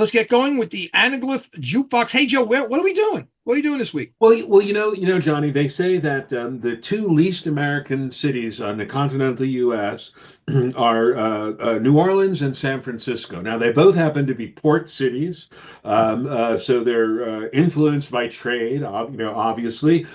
let's get going with the Anaglyph Jukebox. Hey, Joe, what are we doing? What are you doing this week? Well, Johnny. They say that the two least American cities on the continental U.S. are New Orleans and San Francisco. Now, they both happen to be port cities, so they're influenced by trade. Obviously,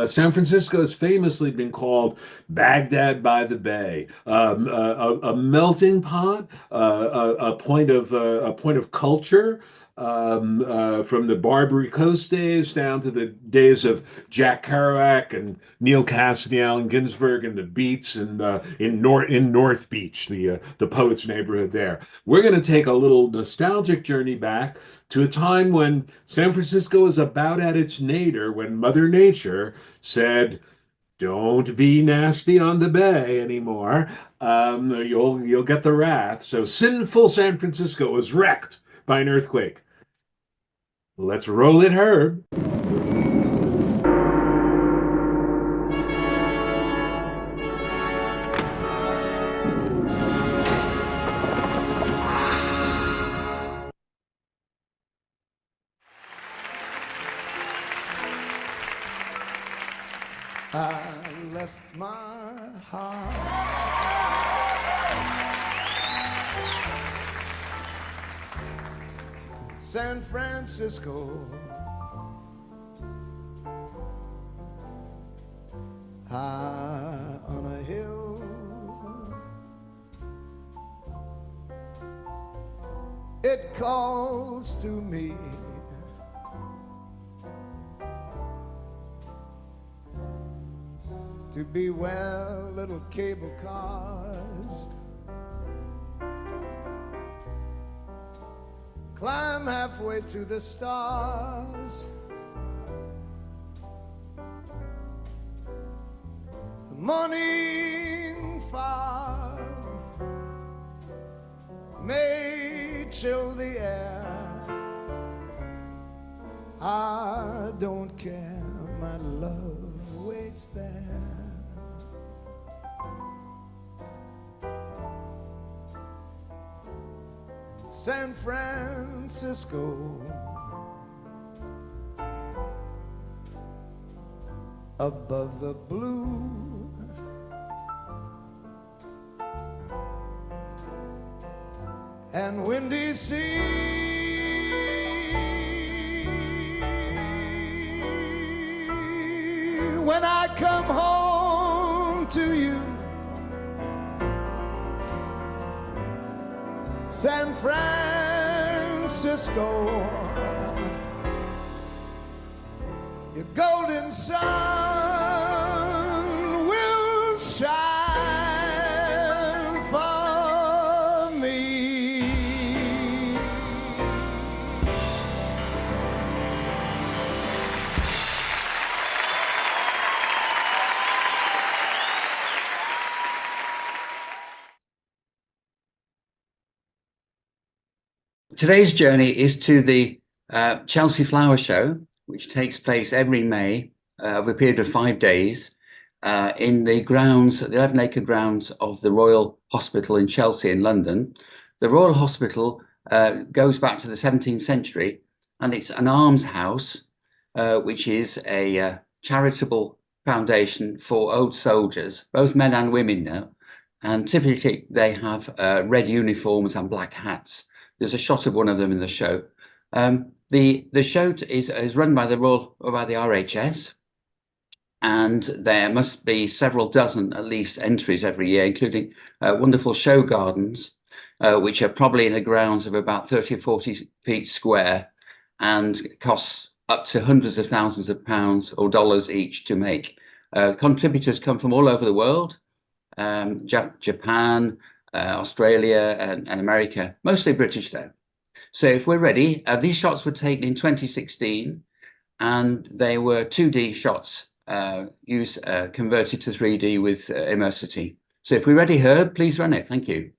San Francisco has famously been called Baghdad by the Bay, a melting pot, a point of culture from the Barbary Coast days down to the days of Jack Kerouac and Neil Cassady, Allen Ginsberg, and the Beats, and in North Beach, the poets' neighborhood there. We're going to take a little nostalgic journey back to a time when San Francisco was about at its nadir, when Mother Nature said, "Don't be nasty on the bay anymore. You'll get the wrath." So sinful San Francisco was wrecked by an earthquake. Let's roll it, Herb. I left my heart in San Francisco, high on a hill. It calls to me, to be where little cable cars climb halfway to the stars. The morning fog may chill the air. I don't care, my love waits there. San Francisco, above the blue, and windy sea. When I come home to you, San Francisco, your golden sun will shine for me. Today's journey is to the Chelsea Flower Show, which takes place every May over a period of 5 days in the grounds, the 11-acre grounds of the Royal Hospital in Chelsea in London. The Royal Hospital goes back to the 17th century, and it's an almshouse, which is a charitable foundation for old soldiers, both men and women now. And typically they have red uniforms and black hats. There's a shot of one of them in the show. The show is run by the RHS, and there must be several dozen at least entries every year, including wonderful show gardens, which are probably in the grounds of about 30 or 40 feet square, and costs up to hundreds of thousands of pounds or dollars each to make. Contributors come from all over the world, Japan, Australia and America, mostly British though. So if we're ready, these shots were taken in 2016, and they were 2D shots converted to 3D with Immersity. So if we're ready, Herb, please run it. Thank you.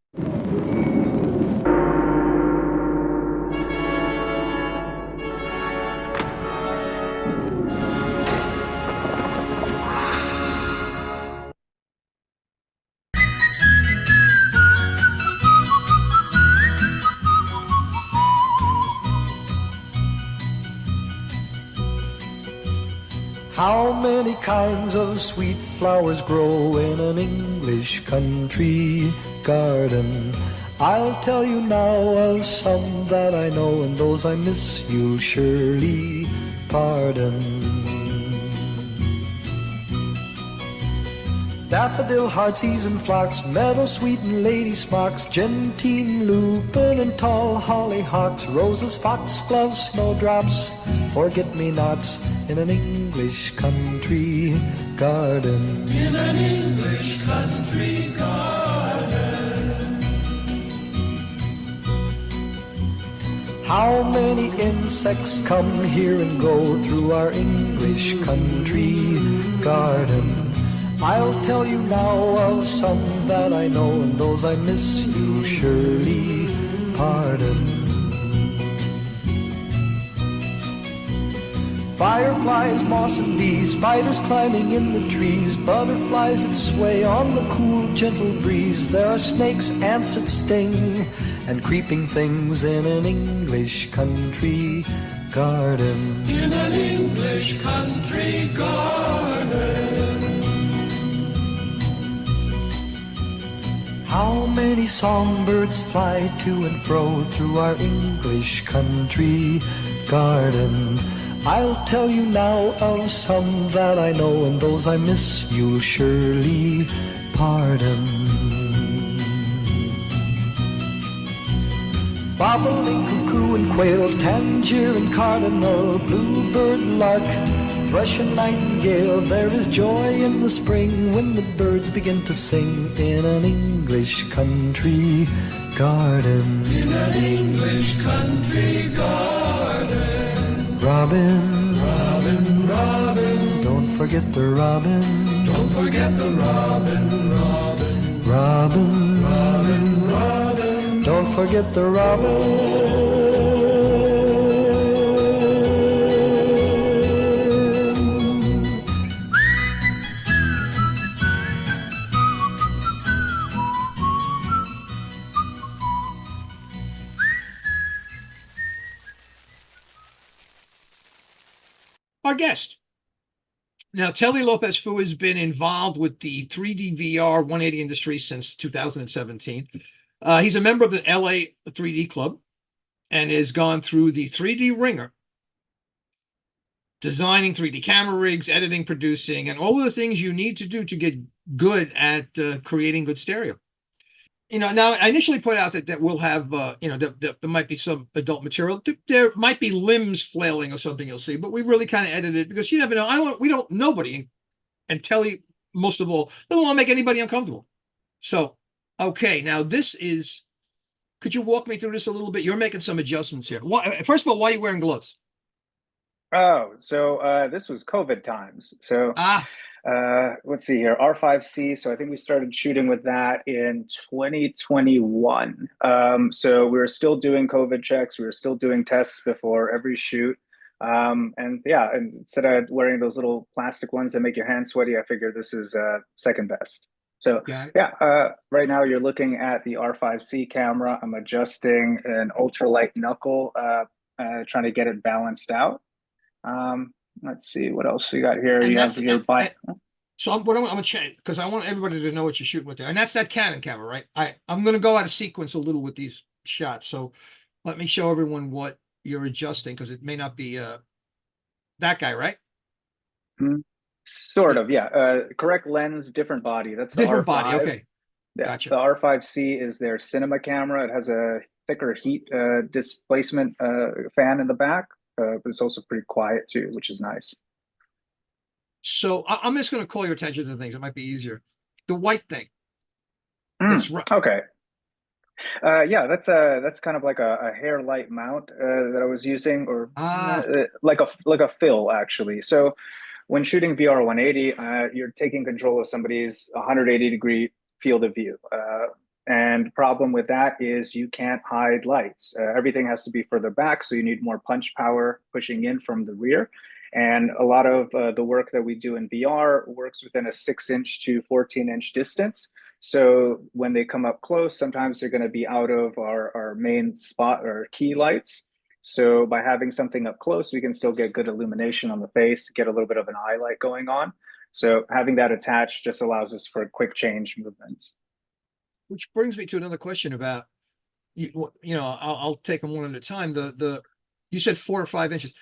How many kinds of sweet flowers grow in an English country garden? I'll tell you now of some that I know, and those I miss you'll surely pardon. Daffodil, heartsease and phlox, meadowsweet and lady smocks, gentian, lupin and tall hollyhocks, roses, foxgloves, snowdrops, forget-me-nots in an English country garden. In an English country garden. How many insects come here and go through our English country garden? I'll tell you now of some that I know, and those I miss you'll surely pardon. Fireflies, moss and bees, spiders climbing in the trees, butterflies that sway on the cool, gentle breeze. There are snakes, ants that sting, and creeping things in an English country garden. In an English country garden. How many songbirds fly to and fro through our English country garden? I'll tell you now of some that I know, and those I miss you'll surely pardon. Bobolink, cuckoo and quail, tanager and cardinal, bluebird, lark, thrush and nightingale. There is joy in the spring when the birds begin to sing in an English country garden. In an English country garden. Robin, Robin, Robin, don't forget the robin. Don't forget the robin, Robin. Robin, Robin, Robin, don't forget the robin. Our guest. Now, Telly Lopez Fu has been involved with the 3D VR 180 industry since 2017. He's a member of the LA 3D Club and has gone through the 3D Ringer, designing 3D camera rigs, editing, producing, and all of the things you need to do to get good at creating good stereo. Now I initially put out that we'll have, there might be some adult material. There might be limbs flailing or something you'll see, but we really kind of edited it because you never know. Nobody, and Telly, most of all, doesn't want to make anybody uncomfortable. So, okay, now could you walk me through this a little bit? You're making some adjustments here. First of all, why are you wearing gloves? Oh, so this was COVID times. So let's see here, R5C. So I think we started shooting with that in 2021. So we were still doing COVID checks. We were still doing tests before every shoot. And instead of wearing those little plastic ones that make your hands sweaty, I figured this is second best. So right now you're looking at the R5C camera. I'm adjusting an ultralight knuckle, trying to get it balanced out. Let's see what else we got here. You have your bike. So I'm gonna change because I want everybody to know what you're shooting with there, and that's that Canon camera, right? I'm gonna go out of sequence a little with these shots. So let me show everyone what you're adjusting because it may not be that guy, right? Sort of, yeah. Correct lens, different body. That's the different R5. body. Okay, yeah, gotcha. The R5C is their cinema camera. It has a thicker heat displacement fan in the back. But it's also pretty quiet too, which is nice. So I'm just going to call your attention to things. It might be easier. The white thing. Okay. That's kind of like a hair light mount that I was using, or like a fill actually. So when shooting VR 180, you're taking control of somebody's 180-degree field of view. And the problem with that is you can't hide lights. Everything has to be further back, so you need more punch power pushing in from the rear. And a lot of the work that we do in VR works within a 6-inch to 14-inch distance. So when they come up close, sometimes they're going to be out of our main spot or key lights. So by having something up close, we can still get good illumination on the face, get a little bit of an eye light going on. So having that attached just allows us for quick change movements. Which brings me to another question about, I'll take them one at a time. You said 4 or 5 inches.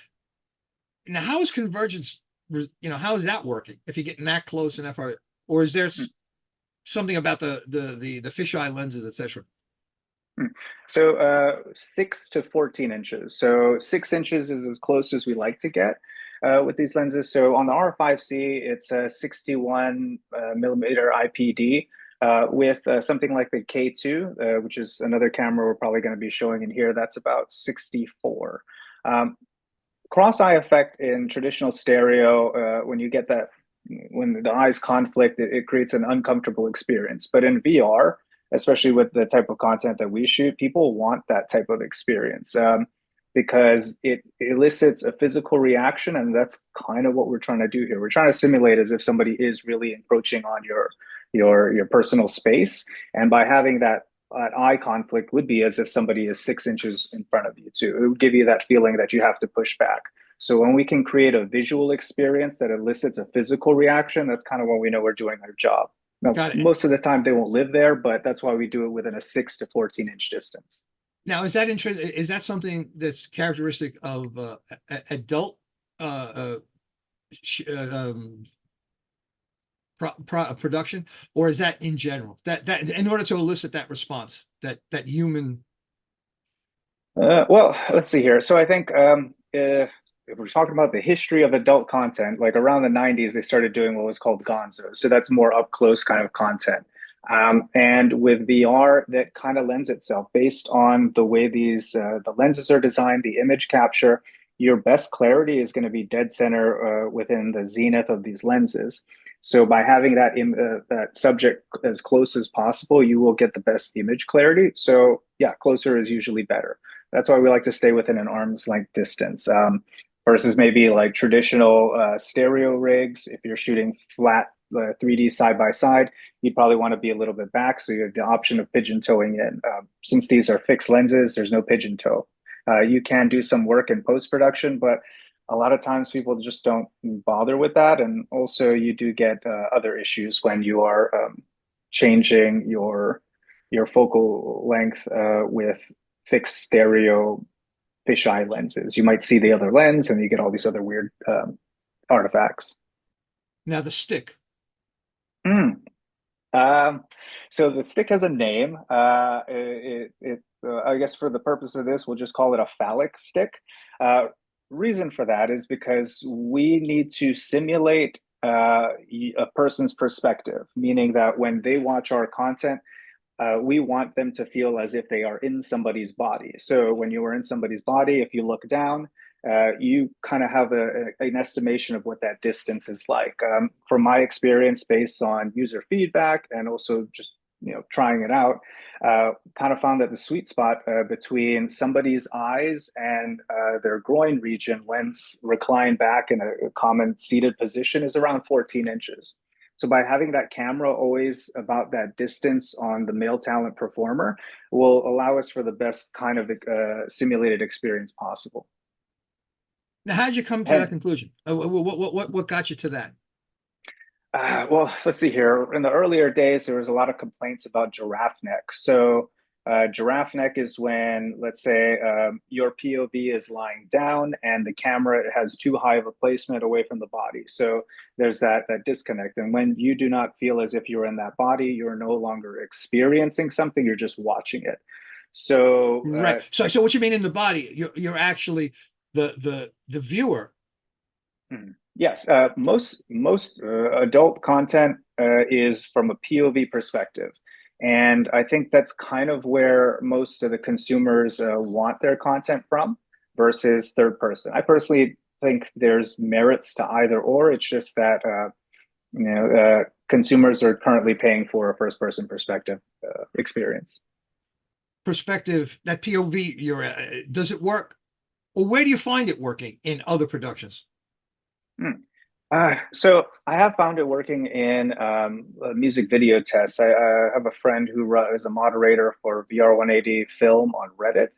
Now, how is convergence, how is that working? If you're getting that close and that far, or is there something about the fisheye lenses, etc.? So 6 to 14 inches. So 6 inches is as close as we like to get with these lenses. So on the R5C, it's a 61 millimeter IPD with something like the K2, which is another camera we're probably going to be showing in here. That's about 64. Cross-eye effect in traditional stereo, when you get that, when the eyes conflict, it creates an uncomfortable experience. But in VR, especially with the type of content that we shoot, people want that type of experience because it elicits a physical reaction, and that's kind of what we're trying to do here. We're trying to simulate as if somebody is really encroaching on your personal space, and by having that eye conflict would be as if somebody is 6 inches in front of you too. It would give you that feeling that you have to push back. So when we can create a visual experience that elicits a physical reaction, that's kind of when we know we're doing our job. Now, most of the time they won't live there, but that's why we do it within a 6 to 14 inch distance. Now, is that something that's characteristic of adult production, or is that in general? That in order to elicit that response, that human? Well, let's see here. So I think if we're talking about the history of adult content, like around the 90s, they started doing what was called gonzo. So that's more up close kind of content. And with VR, that kind of lends itself based on the way the lenses are designed, the image capture. Your best clarity is going to be dead center within the zenith of these lenses. So by having that subject as close as possible, you will get the best image clarity. So yeah, closer is usually better. That's why we like to stay within an arm's length distance. Versus maybe like traditional stereo rigs. If you're shooting flat 3D side by side, you'd probably want to be a little bit back. So you have the option of pigeon toeing in. Since these are fixed lenses, there's no pigeon toe. You can do some work in post-production, but a lot of times people just don't bother with that. And also you do get other issues when you are changing your focal length with fixed stereo fisheye lenses. You might see the other lens and you get all these other weird artifacts. Now the stick. So the stick has a name. I guess for the purpose of this, we'll just call it a phallic stick. Reason for that is because we need to simulate a person's perspective, meaning that when they watch our content, we want them to feel as if they are in somebody's body. So when you are in somebody's body, if you look down, you kind of have an estimation of what that distance is like. From my experience, based on user feedback and also just trying it out, kind of found that the sweet spot between somebody's eyes and their groin region when reclined back in a common seated position is around 14 inches. So by having that camera always about that distance on the male talent performer will allow us for the best kind of simulated experience possible. Now, how did you come to that conclusion? What got you to that? Well, let's see here. In the earlier days, there was a lot of complaints about giraffe neck. So giraffe neck is when, let's say, your POV is lying down and the camera has too high of a placement away from the body. So there's that disconnect. And when you do not feel as if you're in that body, you're no longer experiencing something, you're just watching it. So right. So what you mean in the body? You're actually the viewer. Yes, most adult content is from a POV perspective. And I think that's kind of where most of the consumers want their content from versus third person. I personally think there's merits to either or. It's just that consumers are currently paying for a first person perspective experience. Perspective, that POV, does it work? Or where do you find it working in other productions? So I have found it working in music video tests. I have a friend who is a moderator for VR 180 Film on Reddit,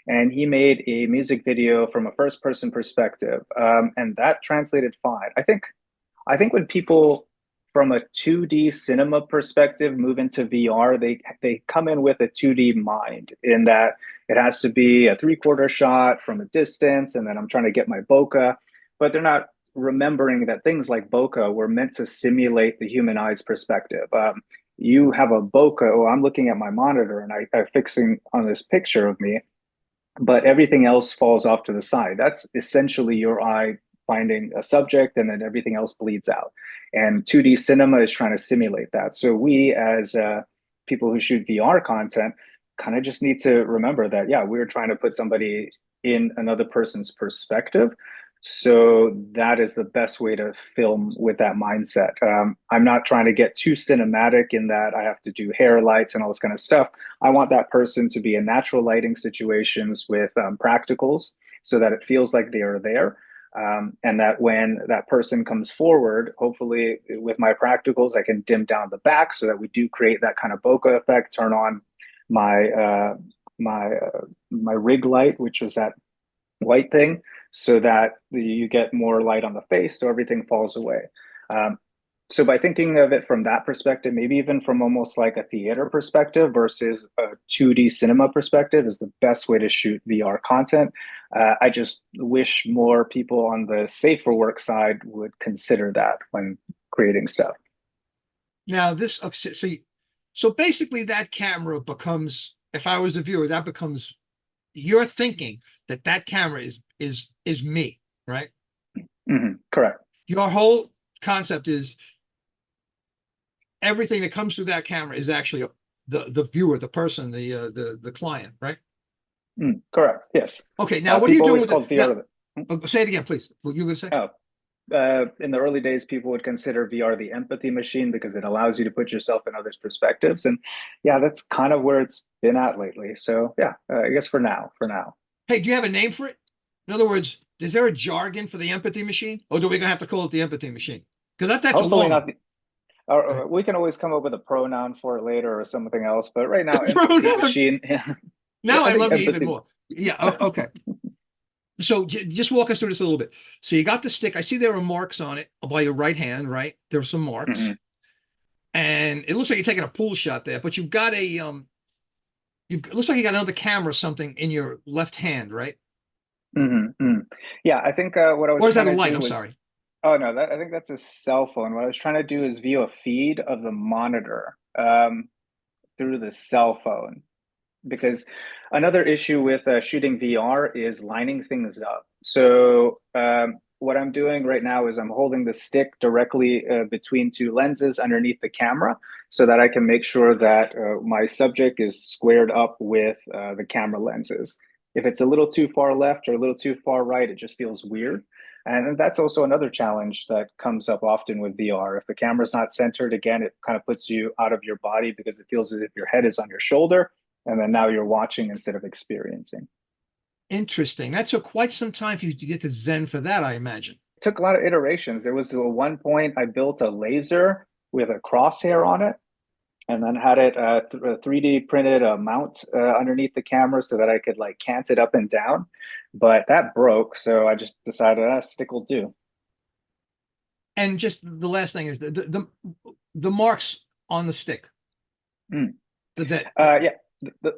and he made a music video from a first-person perspective, and that translated fine. I think when people from a 2D cinema perspective move into VR, they come in with a 2D mind in that it has to be a three-quarter shot from a distance, and then I'm trying to get my bokeh, but they're not remembering that things like bokeh were meant to simulate the human eye's perspective. You have a bokeh, oh, I'm looking at my monitor and I'm fixing on this picture of me, but everything else falls off to the side. That's essentially your eye finding a subject, and then everything else bleeds out. And 2D cinema is trying to simulate that. So we, as people who shoot VR content, kind of just need to remember that, yeah, we're trying to put somebody in another person's perspective. So that is the best way to film with that mindset. I'm not trying to get too cinematic in that I have to do hair lights and all this kind of stuff. I want that person to be in natural lighting situations with practicals so that it feels like they are there. And that when that person comes forward, hopefully with my practicals, I can dim down the back so that we do create that kind of bokeh effect, turn on my rig light, which was that white thing, so that you get more light on the face, so everything falls away. So by thinking of it from that perspective, maybe even from almost like a theater perspective versus a 2D cinema perspective, is the best way to shoot VR content. I just wish more people on the safer work side would consider that when creating stuff. Now this, so basically that camera becomes, if I was the viewer, that becomes, you're thinking that that camera is me, right? Mm-hmm. Correct. Your whole concept is everything that comes through that camera is actually the viewer, the person, the client, right? Correct. Yes. Okay. Now, what are you doing with VR? Say it again, please. What you going to say? Oh, in the early days, people would consider VR the empathy machine because it allows you to put yourself in others' perspectives, and yeah, that's kind of where it's been at lately. So yeah, I guess for now. Hey, do you have a name for it? In other words, is there a jargon for the empathy machine, or do we gonna have to call it the empathy machine? Because that's hopefully a long. Not. We can always come up with a pronoun for it later or something else, but right now, empathy machine. Now I love you even more. Yeah. Okay. So just walk us through this a little bit. So you got the stick. I see there are marks on it by your right hand, right? There are some marks. Mm-hmm. And it looks like you're taking a pool shot there, but you've got it looks like you got another camera or something in your left hand, right? Mm-hmm. Yeah, I think what I was. Or is that a light? I'm sorry. Oh no, I think that's a cell phone. What I was trying to do is view a feed of the monitor through the cell phone. Because another issue with shooting VR is lining things up. So what I'm doing right now is I'm holding the stick directly between two lenses underneath the camera so that I can make sure that my subject is squared up with the camera lenses. If it's a little too far left or a little too far right, it just feels weird. And that's also another challenge that comes up often with VR. If the camera's not centered, again, it kind of puts you out of your body because it feels as if your head is on your shoulder. And then now you're watching instead of experiencing. Interesting. That took quite some time for you to get to Zen for that, I imagine. It took a lot of iterations. There was one point I built a laser with a crosshair on it, and then had it 3D printed a mount underneath the camera so that I could like cant it up and down. But that broke, so I just decided stick will do. And just the last thing is the marks on the stick. Yeah.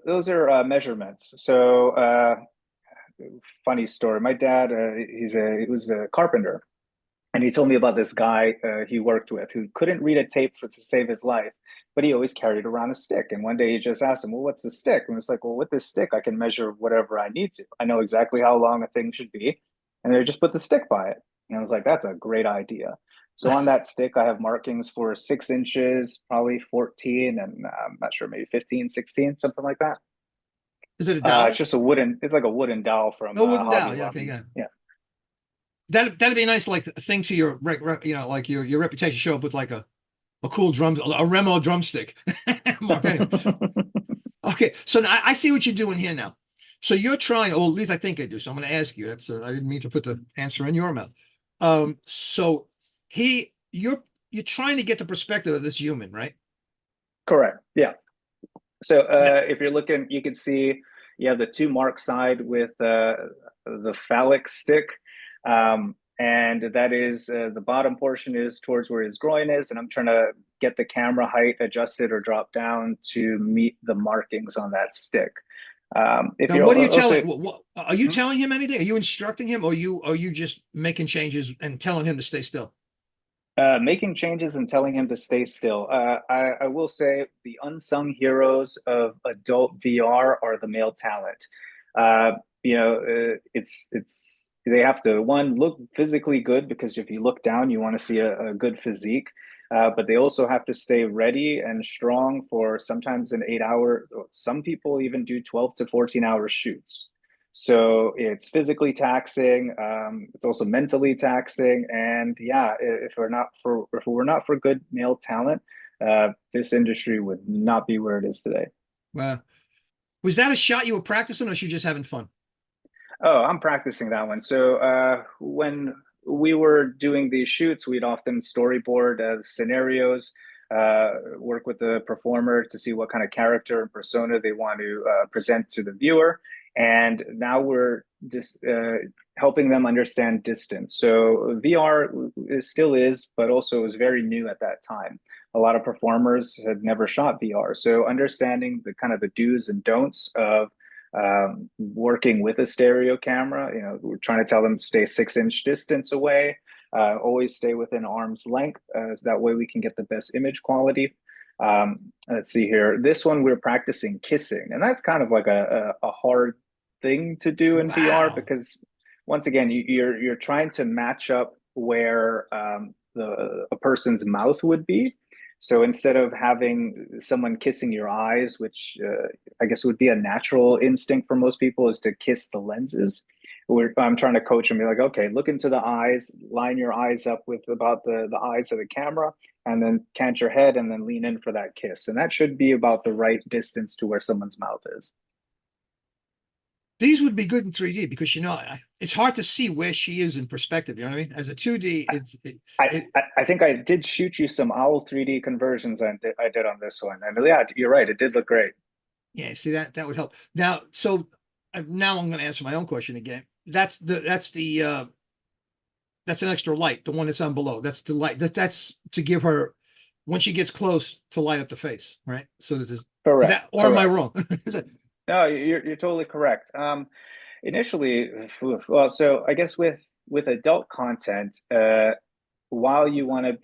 Those are measurements. So funny story. My dad, he was a carpenter, and he told me about this guy he worked with who couldn't read a tape to save his life, but he always carried around a stick. And one day he just asked him, well, what's the stick? And it's like, well, with this stick, I can measure whatever I need to. I know exactly how long a thing should be. And they just put the stick by it. And I was like, that's a great idea. So on that stick, I have markings for 6 inches, probably 14, and I'm not sure, maybe 15, 16, something like that. Is it a dowel? It's just it's like a wooden dowel from wooden dowel. Yeah, okay, yeah. That'd be a nice like thing to your like your reputation, show up with like a cool a Remo drumstick. Okay, so now I see what you're doing here now. So you're trying, or at least I think I do. So I'm going to ask you. I didn't mean to put the answer in your mouth. So you're trying to get the perspective of this human, right? Correct. Yeah. So Yeah. if you're looking, you can see you have the two mark side with the phallic stick. And that is the bottom portion is towards where his groin is. And I'm trying to get the camera height adjusted or drop down to meet the markings on that stick. If Now, you're what are you also, telling? What are you telling him anything? Are you instructing him, or are you just making changes and telling him to stay still? Making changes and telling him to stay still. I will say the unsung heroes of adult VR are the male talent. It's they have to one look physically good because if you look down, you want to see a good physique. But they also have to stay ready and strong for sometimes an 8 hour. Some people even do 12 to 14 hour shoots. So it's physically taxing. It's also mentally taxing, and yeah, if we're not for good male talent, this industry would not be where it is today. Was that a shot you were practicing, or was you just having fun? Oh, I'm practicing that one. So when we were doing these shoots, we'd often storyboard scenarios, work with the performer to see what kind of character and persona they want to present to the viewer. And now we're just helping them understand distance. So VR still is, but also was very new at that time. A lot of performers had never shot VR. So understanding the kind of the do's and don'ts of working with a stereo camera, we're trying to tell them to stay 6 inch distance away, always stay within arm's length, so that way we can get the best image quality. Let's see here. This one we're practicing kissing, and that's kind of like a hard thing to do in VR because once again, you're trying to match up where a person's mouth would be. So instead of having someone kissing your eyes, which I guess would be a natural instinct for most people, is to kiss the lenses. I'm trying to coach them, be like, okay, look into the eyes, line your eyes up with about the eyes of the camera, and then cant your head and then lean in for that kiss. And that should be about the right distance to where someone's mouth is. These would be good in 3D because it's hard to see where she is in perspective. You know what I mean? As a 2D, I think I did shoot you some OWL 3D conversions I did on this one, and yeah, you're right, it did look great. Yeah, see that would help. Now, now I'm going to answer my own question again. That's an extra light, the one that's on below. That's the light. That's to give her when she gets close to light up the face, right? So that there's correct. Or am I wrong? No, you're totally correct. Initially, well, so I guess with adult content, while you want to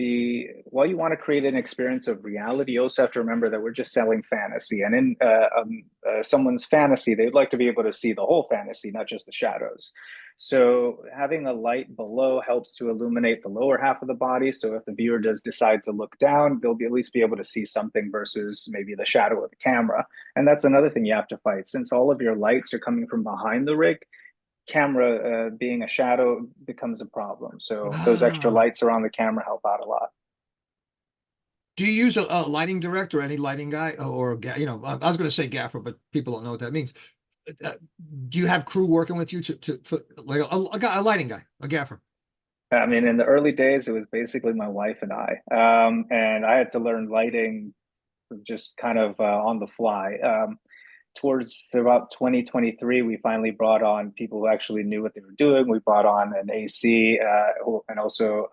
create an experience of reality, you also have to remember that we're just selling fantasy, and in someone's fantasy, they'd like to be able to see the whole fantasy, not just the shadows. So having a light below helps to illuminate the lower half of the body. So if the viewer does decide to look down, they'll at least be able to see something versus maybe the shadow of the camera. And that's another thing you have to fight. Since all of your lights are coming from behind the rig, camera being a shadow becomes a problem. So those extra lights around the camera help out a lot. Do you use a lighting director, any lighting guy, or I was going to say gaffer, but people don't know what that means. Do you have crew working with you for like a lighting guy, a gaffer? I mean, in the early days, it was basically my wife and I, and I had to learn lighting just kind of on the fly. Towards about 2023, we finally brought on people who actually knew what they were doing. We brought on an AC and also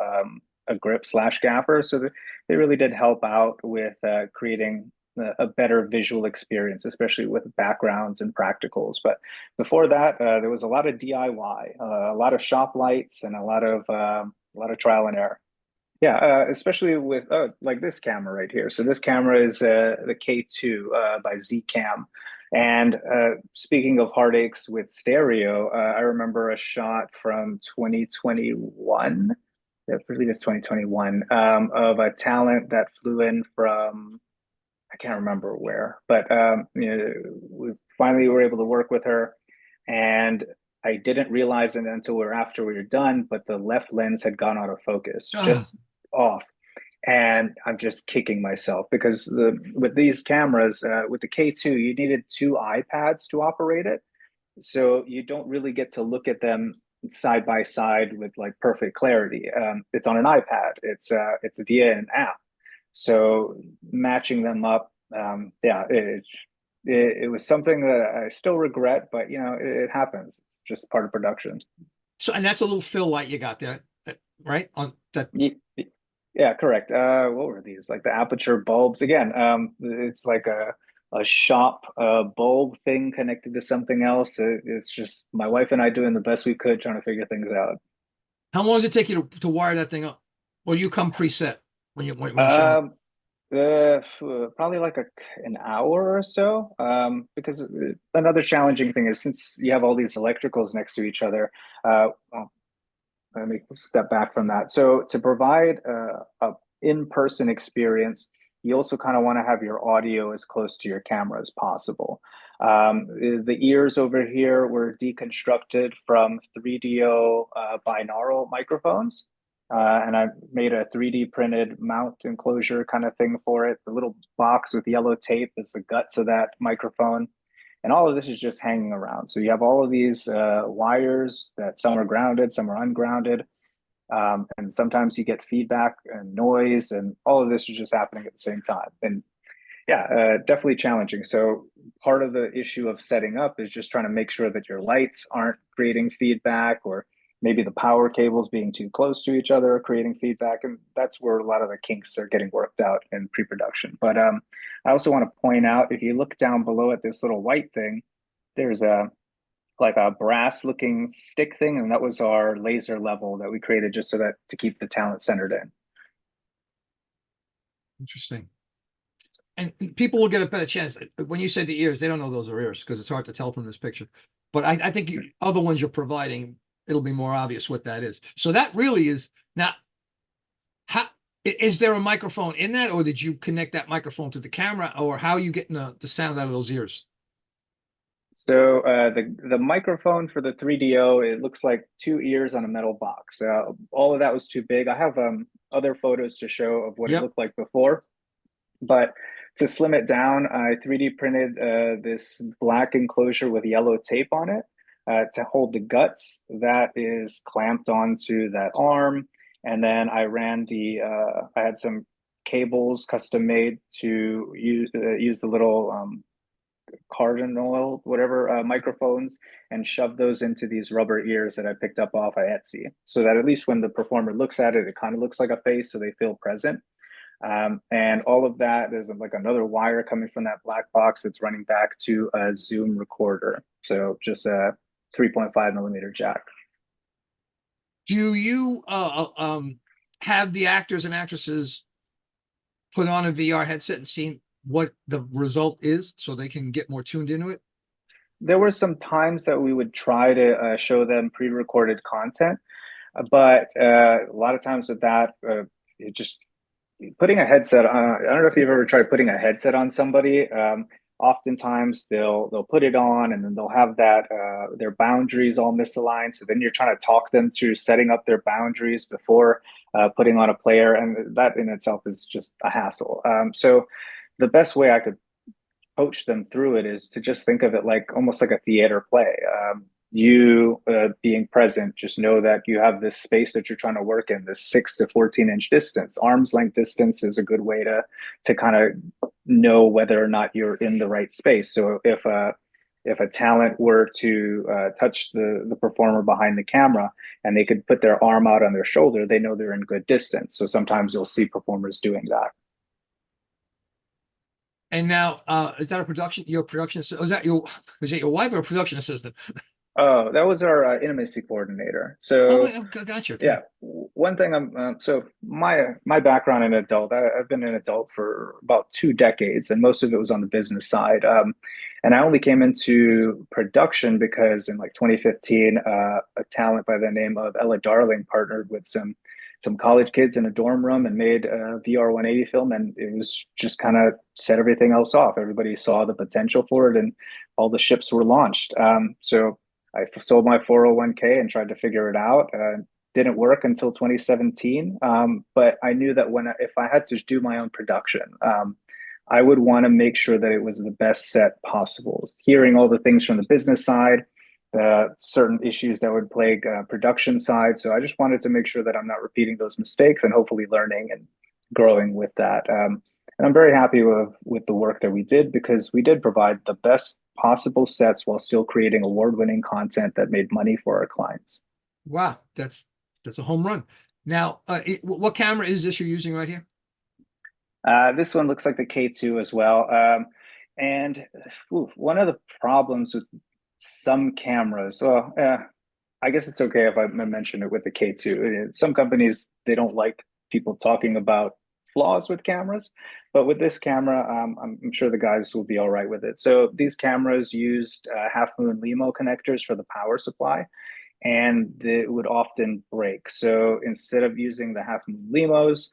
a grip/gaffer. So they really did help out with creating a better visual experience, especially with backgrounds and practicals. But before that, there was a lot of DIY, a lot of shop lights, and a lot of trial and error. Yeah, especially with like this camera right here. So this camera is the K2 by Zcam. And speaking of heartaches with stereo, I remember a shot from 2021. I believe it's 2021 of a talent that flew in from, I can't remember where, but we finally were able to work with her, and I didn't realize it until after we were done, but the left lens had gone out of focus, just off. And I'm just kicking myself because with these cameras, with the K2, you needed 2 iPads to operate it. So you don't really get to look at them side by side with like perfect clarity. It's on an iPad. It's via an app. So matching them up, it was something that I still regret, but it happens. It's just part of production. So, and that's a little fill light you got there, right? On that. Yeah, correct. What were these? Like the aperture bulbs again. It's like a shop bulb thing connected to something else. It's just my wife and I doing the best we could trying to figure things out. How long does it take you to wire that thing up? Or you come preset when you show up? Probably like an hour or so. Because another challenging thing is since you have all these electricals next to each other, well, let me step back from that. So to provide a in-person experience, you also kind of want to have your audio as close to your camera as possible. The ears over here were deconstructed from 3DO binaural microphones. And I made a 3D printed mount enclosure kind of thing for it. The little box with yellow tape is the guts of that microphone. And all of this is just hanging around. So you have all of these wires that some are grounded, some are ungrounded. And sometimes you get feedback and noise, and all of this is just happening at the same time. And yeah, definitely challenging. So part of the issue of setting up is just trying to make sure that your lights aren't creating feedback, or maybe the power cables being too close to each other are creating feedback. And that's where a lot of the kinks are getting worked out in pre-production. But I also want to point out, if you look down below at this little white thing, there's like a brass looking stick thing. And that was our laser level that we created just so that to keep the talent centered in. Interesting. And people will get a better chance. When you say the ears, they don't know those are ears because it's hard to tell from this picture. But I think other ones you're providing, it'll be more obvious what that is. So that really is now. How is there a microphone in that, or did you connect that microphone to the camera, or how are you getting the sound out of those ears? So the microphone for the 3DO, it looks like two ears on a metal box. All of that was too big. I have other photos to show of what it looked like before, but to slim it down, I 3D printed this black enclosure with yellow tape on it to hold the guts. That is clamped onto that arm. And then I ran I had some cables custom made to use the little cardinal whatever microphones and shove those into these rubber ears that I picked up off of Etsy, so that at least when the performer looks at it, it kind of looks like a face, so they feel present. And all of that, there's like another wire coming from that black box that's running back to a Zoom recorder. So just a 3.5 millimeter jack. Do you have the actors and actresses put on a VR headset and see what the result is so they can get more tuned into it? There were some times that we would try to show them pre-recorded content, but a lot of times with that, it just putting a headset on. I don't know if you've ever tried putting a headset on somebody. Oftentimes they'll put it on and then they'll have that their boundaries all misaligned. So then you're trying to talk them through setting up their boundaries before putting on a player, and that in itself is just a hassle. So the best way I could coach them through it is to just think of it like almost like a theater play. You being present, just know that you have this space that you're trying to work in, this 6 to 14-inch distance. Arm's length distance is a good way to kind of know whether or not you're in the right space. So if a talent were to touch the performer behind the camera and they could put their arm out on their shoulder, they know they're in good distance. So sometimes you'll see performers doing that. And now, is that your production? Was that your wife or a production assistant? Oh, that was our intimacy coordinator. So, gotcha. Okay. Yeah, one thing so my background in adult, I've been an adult for about 2 decades, and most of it was on the business side. And I only came into production because in like 2015, a talent by the name of Ella Darling partnered with some college kids in a dorm room and made a VR 180 film, and it was just kind of set everything else off. Everybody saw the potential for it, and all the ships were launched. So I sold my 401k and tried to figure it out. Didn't work until 2017. But I knew that if I had to do my own production, I would want to make sure that it was the best set possible. Hearing all the things from the business side, certain issues that would plague production side. So I just wanted to make sure that I'm not repeating those mistakes and hopefully learning and growing with that. And I'm very happy with the work that we did, because we did provide the best possible sets while still creating award-winning content that made money for our clients. Wow, that's a home run. Now, what camera is this you're using right here? This one looks like the K2 as well. And one of the problems with some cameras, well, I guess it's okay if I mention it with the K2. Some companies, they don't like people talking about flaws with cameras, but with this camera, I'm sure the guys will be all right with it. So these cameras used half moon LEMO connectors for the power supply, and it would often break. So instead of using the half moon LEMOs,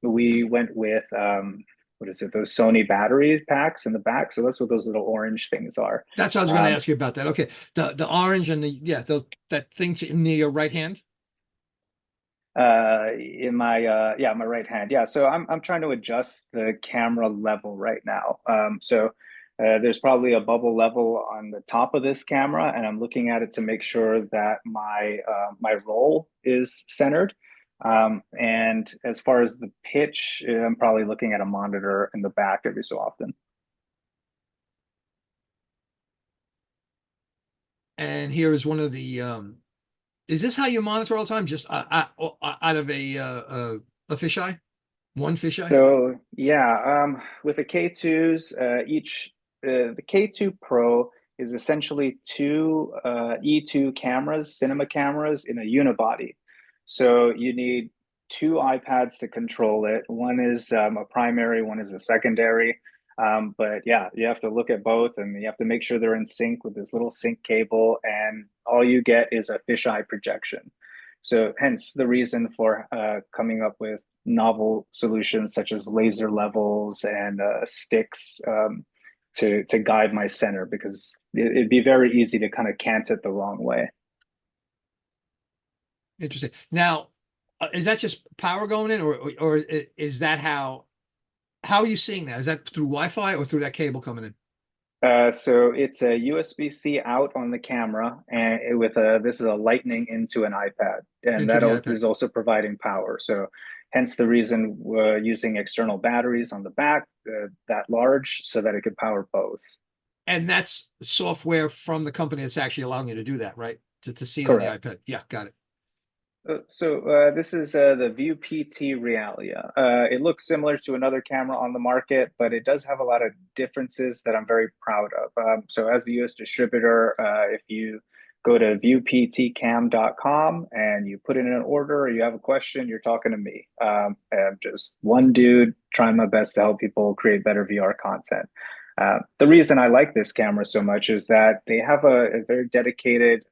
we went with what is it? Those Sony battery packs in the back. So that's what those little orange things are. That's what I was going to ask you about that. Okay, the orange and that thing in your right hand. In my my right hand. Yeah. So I'm trying to adjust the camera level right now. So there's probably a bubble level on the top of this camera, and I'm looking at it to make sure that my roll is centered. And as far as the pitch, I'm probably looking at a monitor in the back every so often. And here is one of the, is this how you monitor all the time? Just out of a fisheye? One fisheye? So yeah, with the K2s, the K2 Pro is essentially two E2 cameras, cinema cameras in a unibody. So you need two iPads to control it. One is a primary, one is a secondary. But yeah, you have to look at both, and you have to make sure they're in sync with this little sync cable, and all you get is a fisheye projection. So hence the reason for coming up with novel solutions such as laser levels and sticks to guide my center, because it'd be very easy to kind of cant it the wrong way. Interesting. Now, is that just power going in, or is that how are you seeing that? Is that through Wi-Fi or through that cable coming in? So it's a USB-C out on the camera, and this is a lightning into an iPad, and that is also providing power. So hence the reason we're using external batteries on the back that large, so that it could power both. And that's software from the company that's actually allowing you to do that, right? To see it Correct. on the iPad. Yeah, got it. So this is the View PT Realia. It looks similar to another camera on the market, but it does have a lot of differences that I'm very proud of. So as a US distributor, if you go to viewptcam.com and you put in an order or you have a question, you're talking to me. I'm just one dude trying my best to help people create better VR content. The reason I like this camera so much is that they have a very dedicated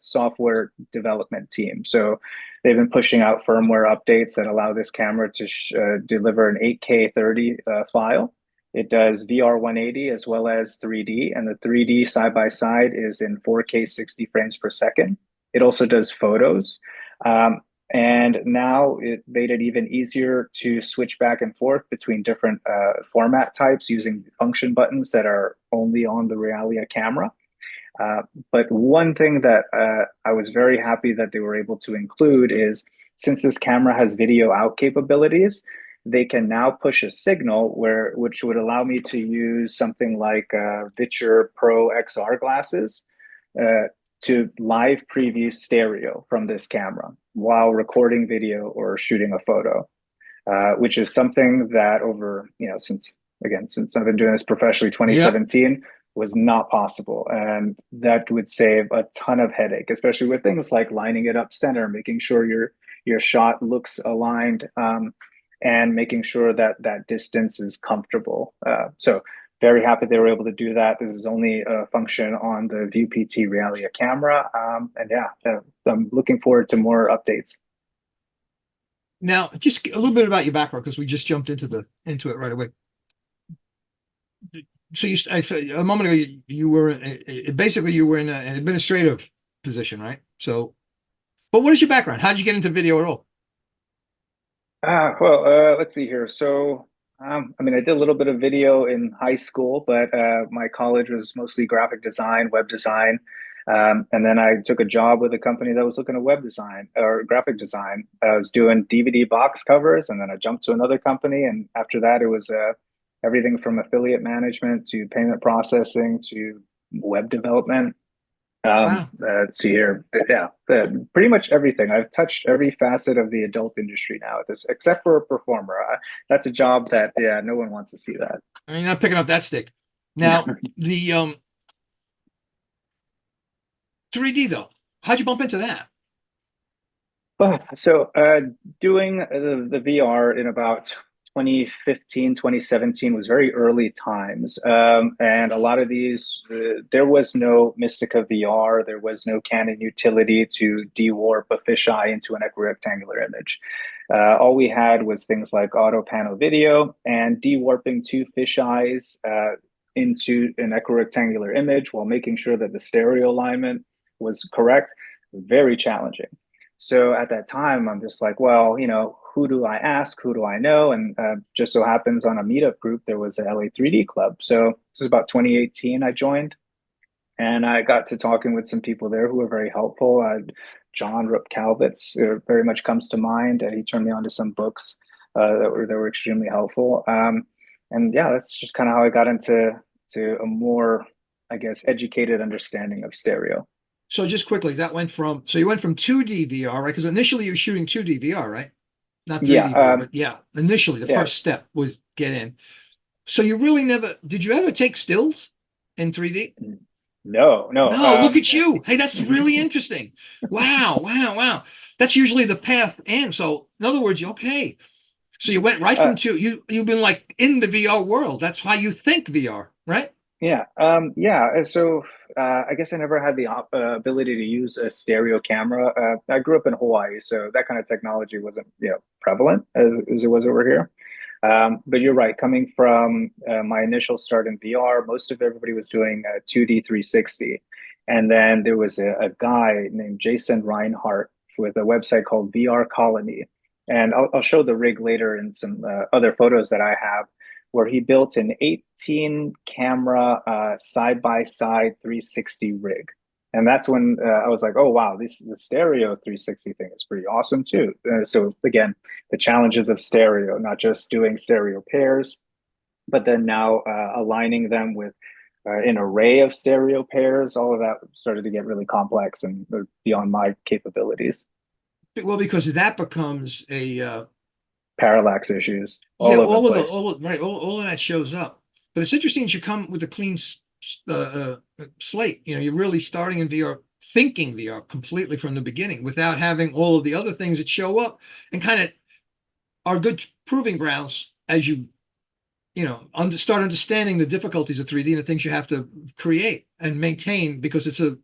software development team. So they've been pushing out firmware updates that allow this camera to deliver an 8K 30 file. It does VR 180 as well as 3D, and the 3D side by side is in 4K 60 frames per second. It also does photos. And now it made it even easier to switch back and forth between different format types using function buttons that are only on the Realia camera. But one thing that I was very happy that they were able to include is, since this camera has video out capabilities, they can now push a signal which would allow me to use something like Viture Pro XR glasses to live preview stereo from this camera while recording video or shooting a photo, which is something that since I've been doing this professionally 2017, yep, was not possible. And that would save a ton of headache, especially with things like lining it up center, making sure your shot looks aligned, and making sure that that distance is comfortable. So very happy they were able to do that. This is only a function on the View PT Realia camera. And yeah, I'm looking forward to more updates. Now, just a little bit about your background, because we just jumped into it right away. So I said a moment ago, you were basically in an administrative position, right? So, but what is your background? How did you get into video at all? Well, let's see here. So, I did a little bit of video in high school, but my college was mostly graphic design, web design. And then I took a job with a company that was looking at web design or graphic design. I was doing DVD box covers, and then I jumped to another company. And after that, it was everything from affiliate management to payment processing to web development. Wow. Let's see here. Yeah, pretty much everything. I've touched every facet of the adult industry now at this, except for a performer. That's a job that, yeah, no one wants to see that. I mean, not picking up that stick. Now, the 3D though, how'd you bump into that? So doing the VR in about 2015, 2017 was very early times. And a lot of these, there was no Mystica VR, there was no Canon utility to de-warp a fisheye into an equirectangular image. All we had was things like auto panel video and de-warping two fisheyes into an equirectangular image while making sure that the stereo alignment was correct. Very challenging. So at that time, I'm just like, well, who do I ask? Who do I know? And just so happens on a meetup group, there was a LA 3D Club. So this is about 2018 I joined. And I got to talking with some people there who were very helpful. John Rupp-Calvitz very much comes to mind. He turned me on to some books that were extremely helpful. And yeah, that's just kind of how I got into a more, I guess, educated understanding of stereo. So just quickly, you went from 2D VR, right? Because initially you were shooting 2D VR, right? Not 3D VR, but yeah, initially the first step was get in. So you really did you ever take stills in 3D? No. Look at you. Hey, that's really interesting. Wow. That's usually the path in. So in other words, okay. So you went right from you've been like in the VR world. That's how you think VR, right? Yeah. So I guess I never had the ability to use a stereo camera. I grew up in Hawaii, so that kind of technology wasn't prevalent as it was over here. But you're right. Coming from my initial start in VR, most of everybody was doing 2D 360, and then there was a guy named Jason Reinhardt with a website called VR Colony, and I'll show the rig later in some other photos that I have, where he built an 18 camera side-by-side 360 rig. And that's when I was like, oh, wow, the stereo 360 thing is pretty awesome too. So again, the challenges of stereo, not just doing stereo pairs, but then now aligning them with an array of stereo pairs, all of that started to get really complex and beyond my capabilities. Well, because that becomes a parallax issues. All of that shows up. But it's interesting that you come with a clean slate. You're really starting in VR, thinking VR completely from the beginning without having all of the other things that show up and kind of are good proving grounds as you start understanding the difficulties of 3D and the things you have to create and maintain, because it's an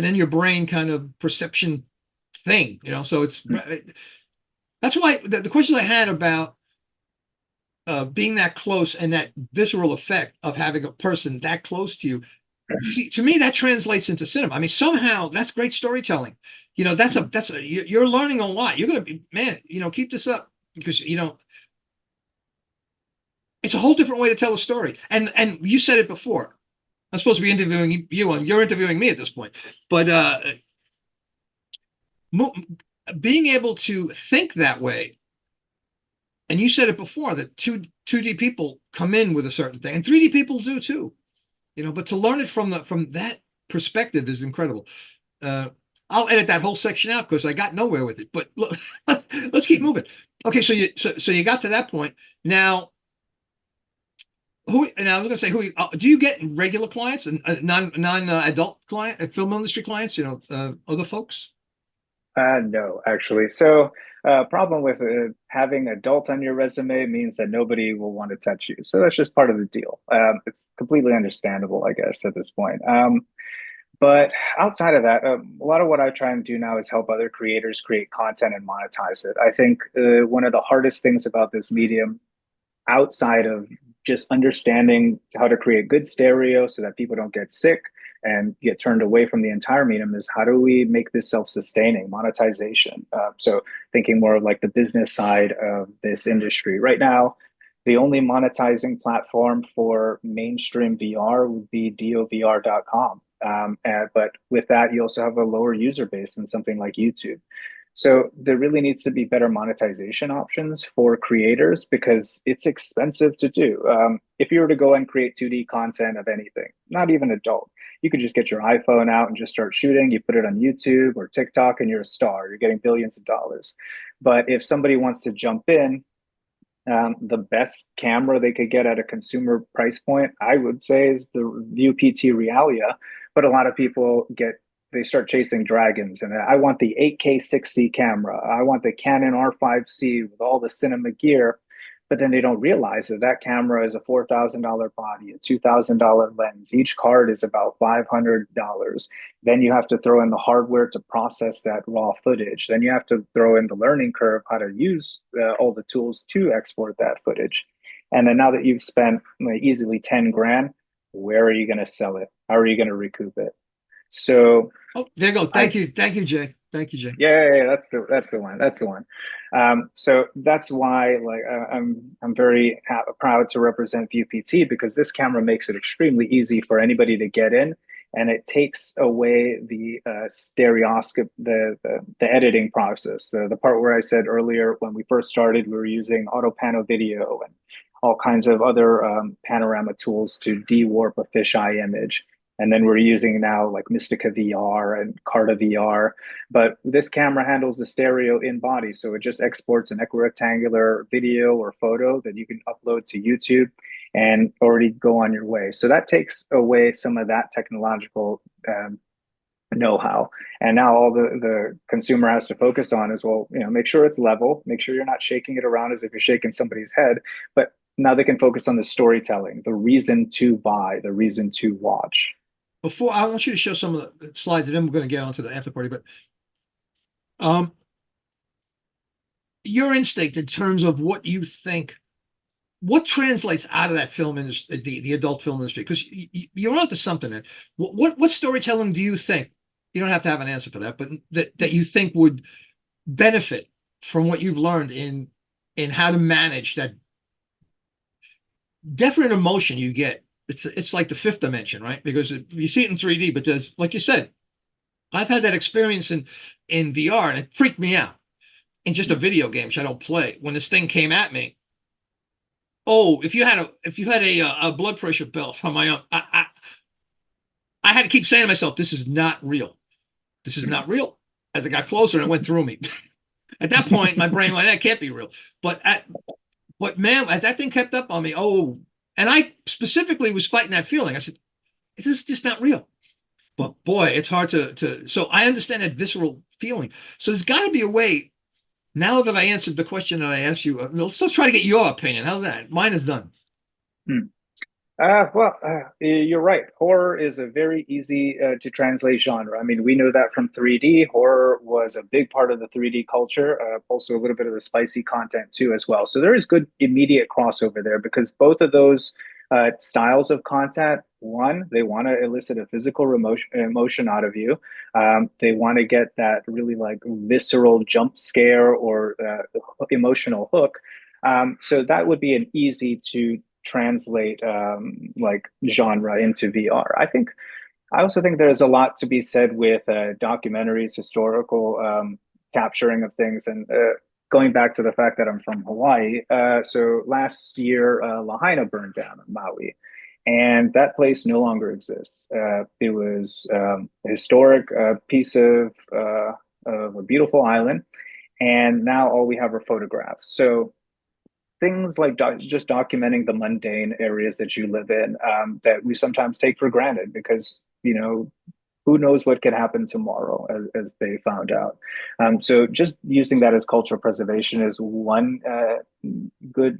in your brain kind of perception thing. So it's that's why the questions I had about being that close and that visceral effect of having a person that close to you, see, to me that translates into cinema. I mean, somehow that's great storytelling. You're learning a lot. You're gonna be, man, keep this up, because it's a whole different way to tell a story. And you said it before. I'm supposed to be interviewing you, and you're interviewing me at this point. But being able to think that way, and you said it before, that 2D people come in with a certain thing, and 3D people do too, but to learn it from that perspective is incredible. I'll edit that whole section out because I got nowhere with it, but look, let's keep moving. Okay, so you got to that point. Now I was going to say, do you get regular clients and non-adult film industry clients, other folks? No, actually. So problem with having adult on your resume means that nobody will want to touch you. So that's just part of the deal. It's completely understandable, I guess, at this point. But outside of that, a lot of what I try and do now is help other creators create content and monetize it. I think one of the hardest things about this medium, outside of just understanding how to create good stereo so that people don't get sick and get turned away from the entire medium, is how do we make this self-sustaining, monetization? So thinking more of like the business side of this industry. Right now, the only monetizing platform for mainstream VR would be dovr.com. But with that, you also have a lower user base than something like YouTube. So there really needs to be better monetization options for creators because it's expensive to do. If you were to go and create 2D content of anything, not even adult, you could just get your iPhone out and just start shooting. You put it on YouTube or TikTok and you're a star. You're getting billions of dollars. But if somebody wants to jump in, the best camera they could get at a consumer price point, I would say, is the View PT Realia. But a lot of people they start chasing dragons, and I want the 8K 6C camera. I want the Canon R5C with all the cinema gear. But then they don't realize that that camera is a $4,000 body, a $2,000 lens. Each card is about $500. Then you have to throw in the hardware to process that raw footage. Then you have to throw in the learning curve, how to use all the tools to export that footage. And then now that you've spent easily 10 grand, where are you going to sell it? How are you going to recoup it? So, there you go. Thank you, Jay. Thank you, Jay. Yeah, that's the one. So that's why, like, I'm very proud to represent View PT because this camera makes it extremely easy for anybody to get in, and it takes away the stereoscope, the editing process. The part where I said earlier when we first started, we were using auto pano video and all kinds of other panorama tools to de-warp a fisheye image. And then we're using now like Mystica VR and Carta VR. But this camera handles the stereo in body. So it just exports an equirectangular video or photo that you can upload to YouTube and already go on your way. So that takes away some of that technological know-how. And now all the consumer has to focus on is, well, make sure it's level, make sure you're not shaking it around as if you're shaking somebody's head. But now they can focus on the storytelling, the reason to buy, the reason to watch. Before, I want you to show some of the slides, and then we're going to get onto the after party. But your instinct in terms of what you think, what translates out of that film industry, the adult film industry, because you're onto something. What storytelling do you think? You don't have to have an answer for that, but that you think would benefit from what you've learned in how to manage that definite emotion you get. It's like the fifth dimension, right? Because you see it in 3D, but there's, like you said, I've had that experience in VR, and it freaked me out. In just a video game, which I don't play, when this thing came at me. Oh, if you had a blood pressure belt on my own, I had to keep saying to myself, "This is not real. This is not real." As it got closer, and it went through me. At that point, my brain went, "That can't be real." But man, as that thing kept up on me, and I specifically was fighting that feeling. I said, "This is just not real." But boy, it's hard to. So I understand that visceral feeling. So there's got to be a way. Now that I answered the question that I asked you, let's try to get your opinion. How's that? Mine is done. You're right. Horror is a very easy to translate genre. I mean, we know that from 3D. Horror was a big part of the 3D culture, also a little bit of the spicy content too as well. So there is good immediate crossover there because both of those styles of content, one, they want to elicit a physical emotion out of you. They want to get that really like visceral jump scare or emotional hook. So that would be an easy to translate like genre into VR. I also think there's a lot to be said with documentaries, historical capturing of things, and going back to the fact that I'm from Hawaii. So last year, Lahaina burned down in Maui, and that place no longer exists. It was a historic piece of a beautiful island, and now all we have are photographs. So things like just documenting the mundane areas that you live in that we sometimes take for granted because, who knows what could happen tomorrow, as they found out. So just using that as cultural preservation is one good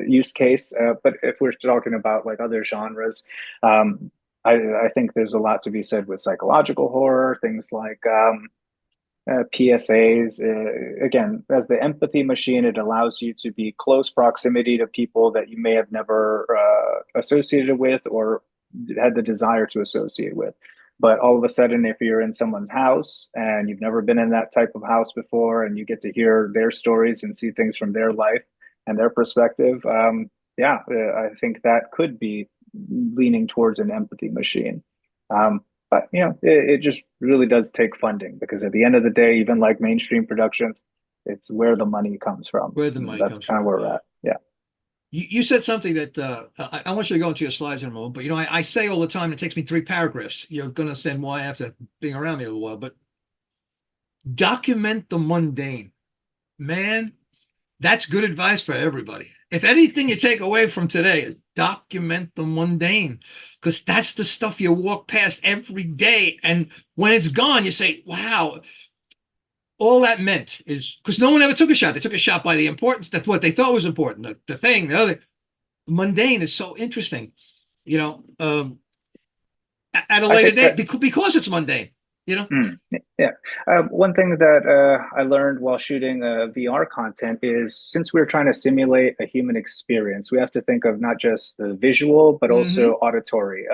use case. But if we're talking about like other genres, I think there's a lot to be said with psychological horror, things like PSAs. Again, as the empathy machine, it allows you to be close proximity to people that you may have never associated with or had the desire to associate with. But all of a sudden, if you're in someone's house and you've never been in that type of house before and you get to hear their stories and see things from their life and their perspective, I think that could be leaning towards an empathy machine. But it just really does take funding, because at the end of the day, even like mainstream productions, it's where the money comes from. Where the money That's comes kind from. of where we're at. Yeah. You said something that I want you to go into your slides in a moment, but I say all the time, it takes me 3 paragraphs. You're going to understand why after being around me a little while, but document the mundane. Man, that's good advice for everybody. If anything you take away from today is document the mundane, because that's the stuff you walk past every day. And when it's gone, you say, wow, all that meant is because no one ever took a shot. They took a shot by the importance. That's what they thought was important. The thing, the other. Mundane is so interesting, at a later date because it's mundane, Yeah. One thing that I learned while shooting VR content is, since we're trying to simulate a human experience, we have to think of not just the visual, but also auditory.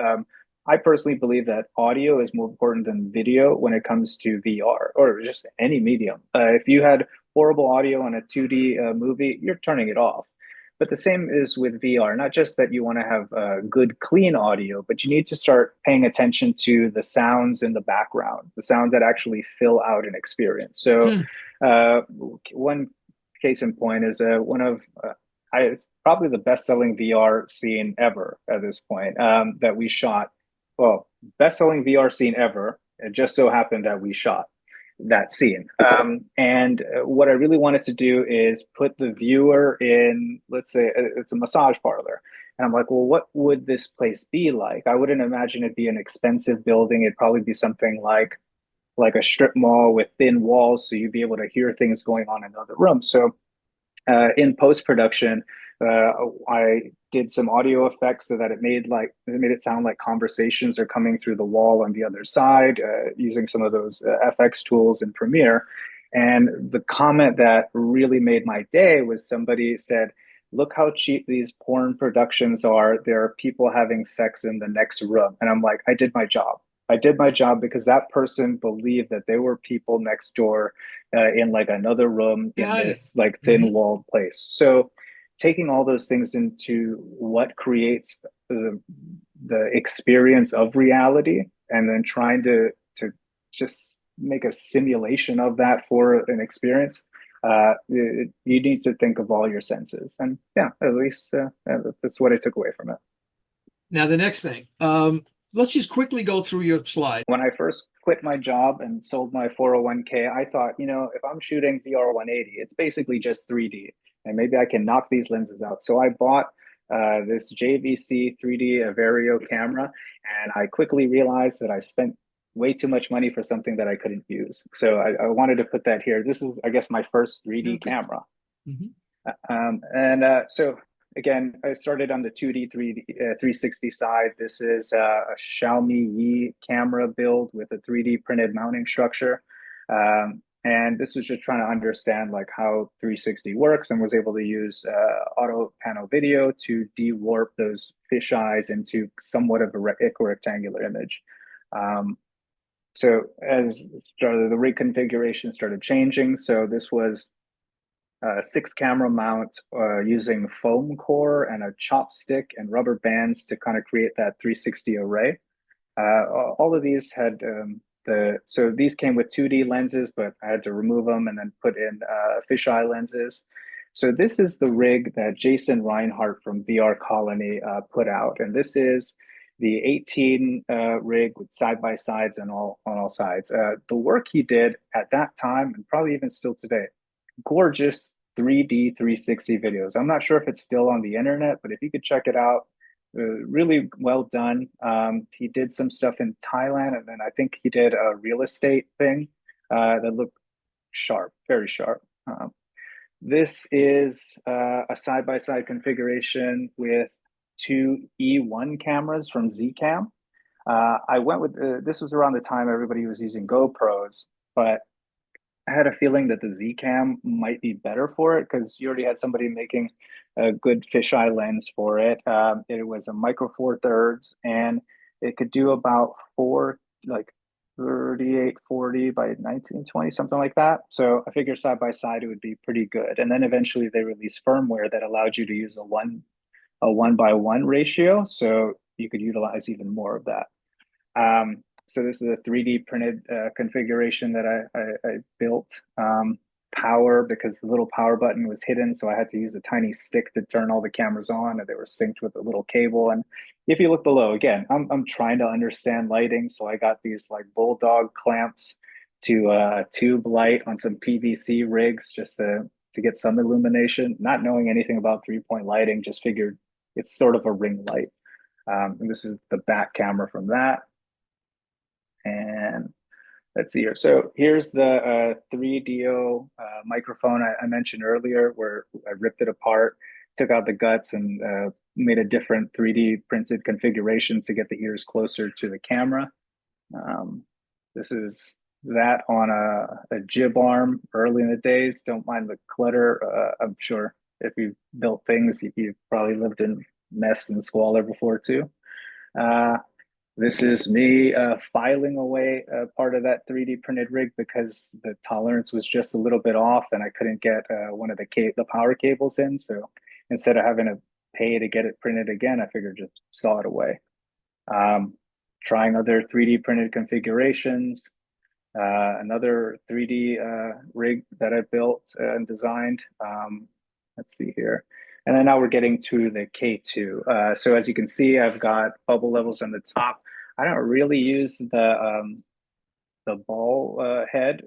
I personally believe that audio is more important than video when it comes to VR or just any medium. If you had horrible audio on a 2D movie, you're turning it off. But the same is with VR, not just that you want to have good, clean audio, but you need to start paying attention to the sounds in the background, the sounds that actually fill out an experience. So one case in point is it's probably the best-selling VR scene ever at this point that we shot. Well, best-selling VR scene ever. It just so happened that we shot that scene. And what I really wanted to do is put the viewer in, let's say it's a massage parlor. And I'm like, well, what would this place be like? I wouldn't imagine it'd be an expensive building. It'd probably be something like a strip mall with thin walls, so you'd be able to hear things going on in other rooms. So in post-production, I did some audio effects so that it made it sound like conversations are coming through the wall on the other side, using some of those FX tools in Premiere. And the comment that really made my day was, somebody said, "Look how cheap these porn productions are. There are people having sex in the next room." And I'm like, I did my job. I did my job, because that person believed that there were people next door in like another room in this like thin walled place. So taking all those things into what creates the experience of reality, and then trying to just make a simulation of that for an experience, you need to think of all your senses. And yeah, at least that's what I took away from it. Now the next thing, let's just quickly go through your slide. When I first quit my job and sold my 401k, I thought, if I'm shooting VR 180, it's basically just 3D, and maybe I can knock these lenses out. So I bought this JVC 3D Vario camera, and I quickly realized that I spent way too much money for something that I couldn't use. So I wanted to put that here. This is, I guess, my first 3D camera. So again, I started on the 2D 360 side. This is a Xiaomi Yi camera build with a 3D printed mounting structure. And this was just trying to understand like how 360 works, and was able to use auto panel video to de-warp those fish eyes into somewhat of a rectangular image. So as the rig configuration started changing, so this was a 6-camera mount using foam core and a chopstick and rubber bands to kind of create that 360 array. All of these had so these came with 2D lenses, but I had to remove them and then put in fisheye lenses. So this is the rig that Jason Reinhardt from VR Colony put out, and this is the 18 rig with side-by-sides and on all sides. The work he did at that time, and probably even still today, gorgeous 3D 360 videos. I'm not sure if it's still on the internet, but if you could check it out, really well done. He did some stuff in Thailand, and then I think he did a real estate thing that looked sharp, very sharp. This is a side-by-side configuration with 2 E1 cameras from Zcam. I went with this was around the time everybody was using GoPros, but I had a feeling that the Zcam might be better for it, because you already had somebody making a good fisheye lens for it. It was a micro four thirds, and it could do about 3840 by 1920, something like that. So I figured side by side it would be pretty good. And then eventually they released firmware that allowed you to use a 1:1 ratio, so you could utilize even more of that. So this is a 3D printed configuration that I built. Power, because the little power button was hidden, so I had to use a tiny stick to turn all the cameras on, and they were synced with a little cable. And if you look below, again, I'm trying to understand lighting, so I got these like bulldog clamps to tube light on some PVC rigs just to get some illumination. Not knowing anything about 3-point lighting, just figured it's sort of a ring light. And this is the back camera from that. And let's see here. So here's the 3DO microphone I mentioned earlier, where I ripped it apart, took out the guts, and made a different 3D printed configuration to get the ears closer to the camera. This is that on a jib arm early in the days. Don't mind the clutter. I'm sure if you've built things, you've probably lived in mess and squalor before too. This is me filing away part of that 3D printed rig because the tolerance was just a little bit off and I couldn't get one of the power cables in. So instead of having to pay to get it printed again, I figured just saw it away. Trying other 3D printed configurations. Another 3D rig that I built and designed. Let's see here. And then now we're getting to the K2. So as you can see, I've got bubble levels on the top. I don't really use the ball head.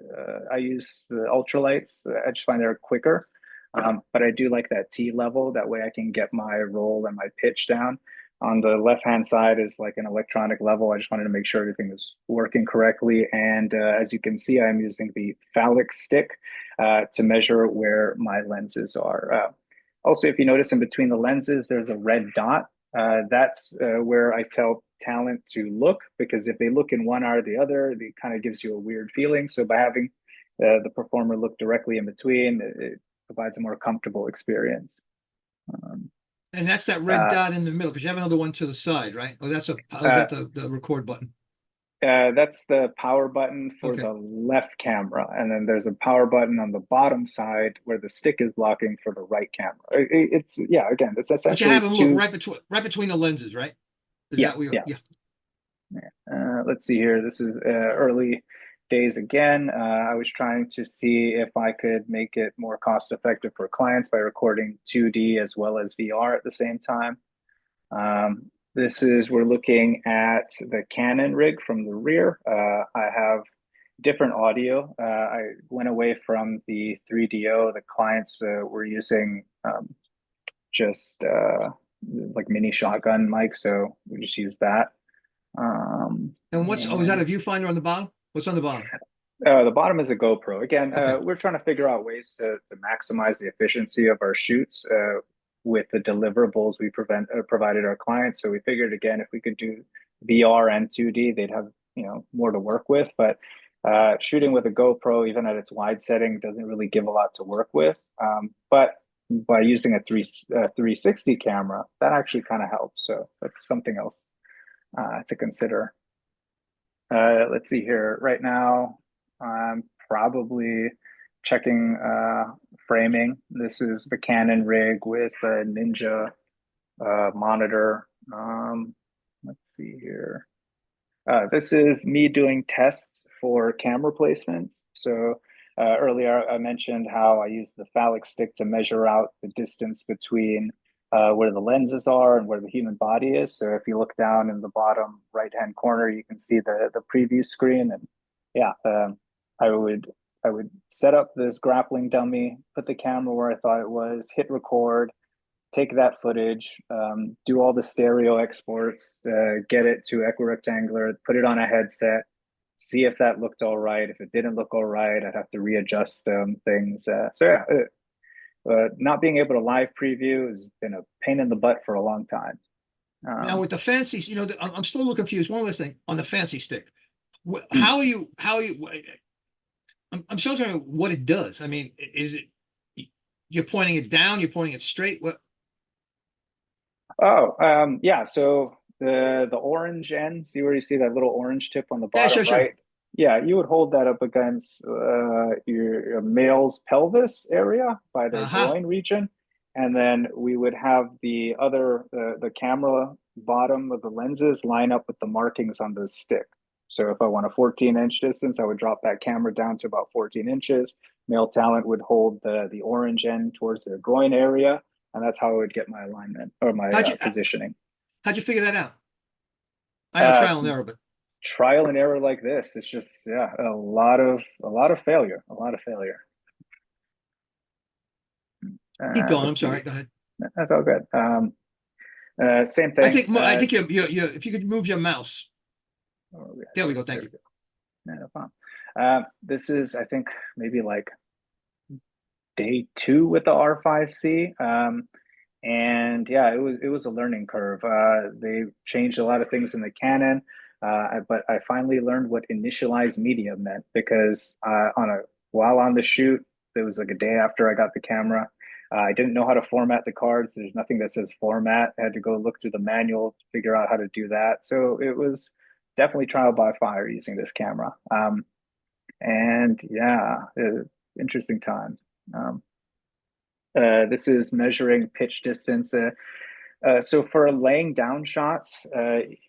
I use the ultralights. I just find they're quicker. But I do like that T level. That way I can get my roll and my pitch down. On the left-hand side is like an electronic level. I just wanted to make sure everything was working correctly. And as you can see, I'm using the phallic stick to measure where my lenses are. Also, if you notice in between the lenses, there's a red dot. That's where I tell talent to look, because if they look in one eye or the other, it kind of gives you a weird feeling. So by having the performer look directly in between, it provides a more comfortable experience. And that's that red dot in the middle, because you have another one to the side, right? Oh, that's that the record button. That's the power button for the left camera, and then there's a power button on the bottom side where the stick is blocking for the right camera. It's again, it's essentially. But you have them right between the lenses, right? Yeah. Let's see here. This is early days again. I was trying to see if I could make it more cost effective for clients by recording 2D as well as VR at the same time. We're looking at the Canon rig from the rear. I have different audio. I went away from the 3DO. The clients were using just like mini shotgun mic, so we just use that. And is that a viewfinder on the bottom? What's on the bottom? The bottom is a GoPro. Again, we're trying to figure out ways to maximize the efficiency of our shoots with the deliverables we provided our clients. So we figured, again, if we could do VR and 2D, they'd have more to work with. But shooting with a GoPro, even at its wide setting, doesn't really give a lot to work with. But by using a 360 camera, that actually kind of helps. So that's something else to consider. Let's see here. Right now, I'm probably checking framing. This is the Canon rig with a Ninja monitor. Let's see here. This is me doing tests for camera placement. So earlier I mentioned how I use the phallic stick to measure out the distance between where the lenses are and where the human body is. So if you look down in the bottom right-hand corner, you can see the preview screen. And I would set up this grappling dummy, put the camera where I thought it was, hit record, take that footage, do all the stereo exports, get it to equirectangular, put it on a headset, see if that looked all right. If it didn't look all right, I'd have to readjust things. Not being able to live preview has been a pain in the butt for a long time. Now with the fancy, I'm still a little confused. One last thing on the fancy stick. How are you? I'm still trying to what it does. I mean, is it you're pointing it down? You're pointing it straight? What? Yeah. So the orange end. See where you see that little orange tip on the bottom right? Yeah, you would hold that up against your male's pelvis area by the groin region, and then we would have the other the camera bottom of the lenses line up with the markings on the stick. So if I want a 14-inch distance, I would drop that camera down to about 14 inches. Male talent would hold the orange end towards their groin area, and that's how I would get my alignment or my How'd you positioning. how'd you figure that out? I know Uh, trial and error, but Trial and error like this, it's just a lot of failure, a lot of failure. keep going. I'm Let's see. sorry. Go ahead. That's all good. Same thing. I think you if you could move your mouse. There we go. Thank you. No problem. This is, I think, maybe like day 2 with the R5C. And yeah, it was a learning curve. They changed a lot of things in the Canon, but I finally learned what initialized media meant because while on the shoot, it was like a day after I got the camera. I didn't know how to format the cards. There's nothing that says format. I had to go look through the manual to figure out how to do that. So it was definitely trial by fire using this camera. And yeah, interesting time. This is measuring pitch distance. So for laying down shots,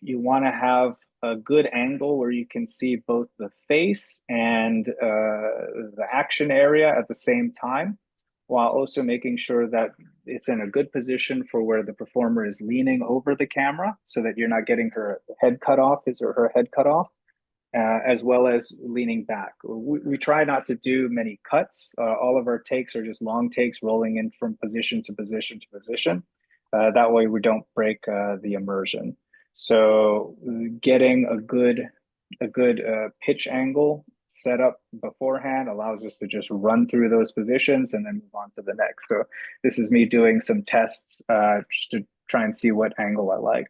you want to have a good angle where you can see both the face and the action area at the same time, while also making sure that it's in a good position for where the performer is leaning over the camera so that you're not getting her head cut off, his or her head cut off. As well as leaning back. We try not to do many cuts. All of our takes are just long takes rolling in from position to position to position. That way we don't break the immersion. So getting a good pitch angle set up beforehand allows us to just run through those positions and then move on to the next. So this is me doing some tests just to try and see what angle I like.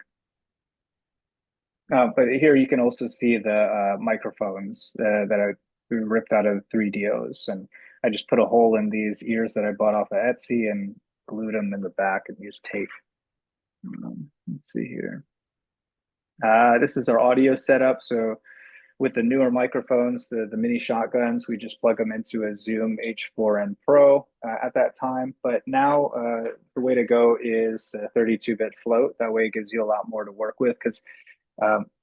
But here you can also see the microphones that I ripped out of 3DOs. And I just put a hole in these ears that I bought off of Etsy and glued them in the back and used tape. Let's see here. This is our audio setup. So with the newer microphones, the mini shotguns, we just plug them into a Zoom H4n Pro at that time. But now the way to go is 32-bit float. That way it gives you a lot more to work with because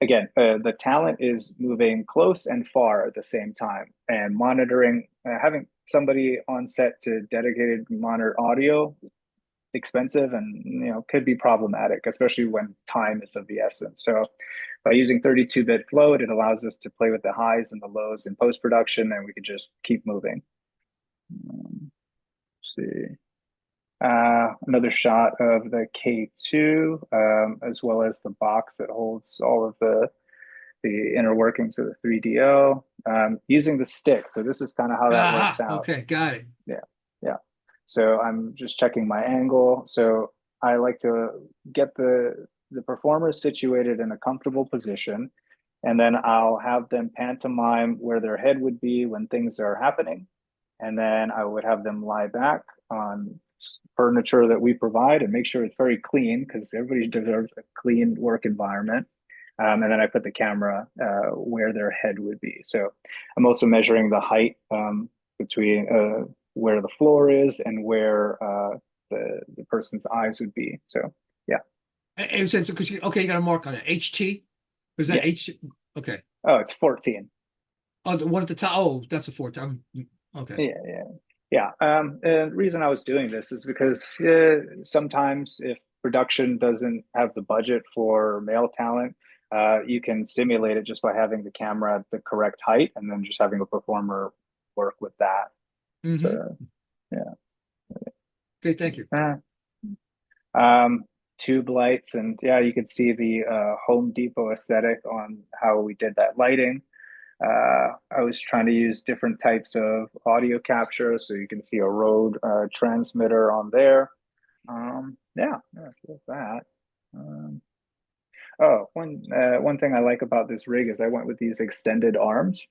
again, the talent is moving close and far at the same time, and monitoring, having somebody on set to dedicated monitor audio, expensive and could be problematic, especially when time is of the essence. So by using 32-bit float, it allows us to play with the highs and the lows in post-production, and we could just keep moving. Let's see. Another shot of the K2, as well as the box that holds all of the inner workings of the 3DO, using the stick. So this is kind of how that works out. Okay, got it. Yeah. So I'm just checking my angle. So I like to get the performer situated in a comfortable position, and then I'll have them pantomime where their head would be when things are happening. And then I would have them lie back on furniture that we provide and make sure it's very clean because everybody deserves a clean work environment. And then I put the camera where their head would be. So I'm also measuring the height between where the floor is and where the person's eyes would be. So yeah. And so, because you got a mark on it. HT? Is that H? Okay. Oh, it's 14. Oh, the one at the top. Oh, that's a 14. Okay. Yeah. The reason I was doing this is because sometimes if production doesn't have the budget for male talent, you can simulate it just by having the camera at the correct height and then just having a performer work with that. So, yeah. Okay, thank you. Tube lights, and yeah, you can see the Home Depot aesthetic on how we did that lighting. I was trying to use different types of audio capture, so you can see a Rode transmitter on there. Yeah, that's that. One thing I like about this rig is I went with these extended arms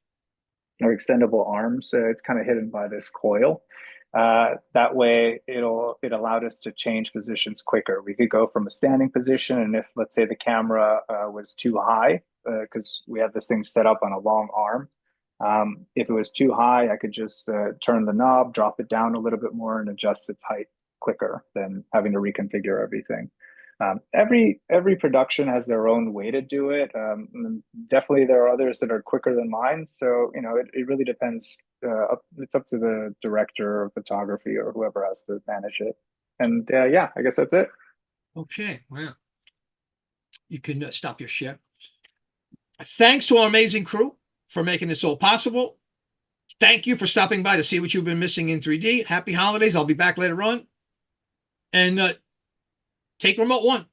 or extendable arms. It's kind of hidden by this coil. That way, it allowed us to change positions quicker. We could go from a standing position, and if, let's say, the camera was too high, because we have this thing set up on a long arm, if it was too high, I could just turn the knob, drop it down a little bit more, and adjust its height quicker than having to reconfigure everything. Every production has their own way to do it. And definitely, there are others that are quicker than mine. So it really depends. It's up to the director of photography or whoever has to manage it. And yeah, I guess that's it. Okay, well, you can stop your share. Thanks to our amazing crew for making this all possible. Thank you for stopping by to see what you've been missing in 3D. Happy holidays. I'll be back later on. And take remote one.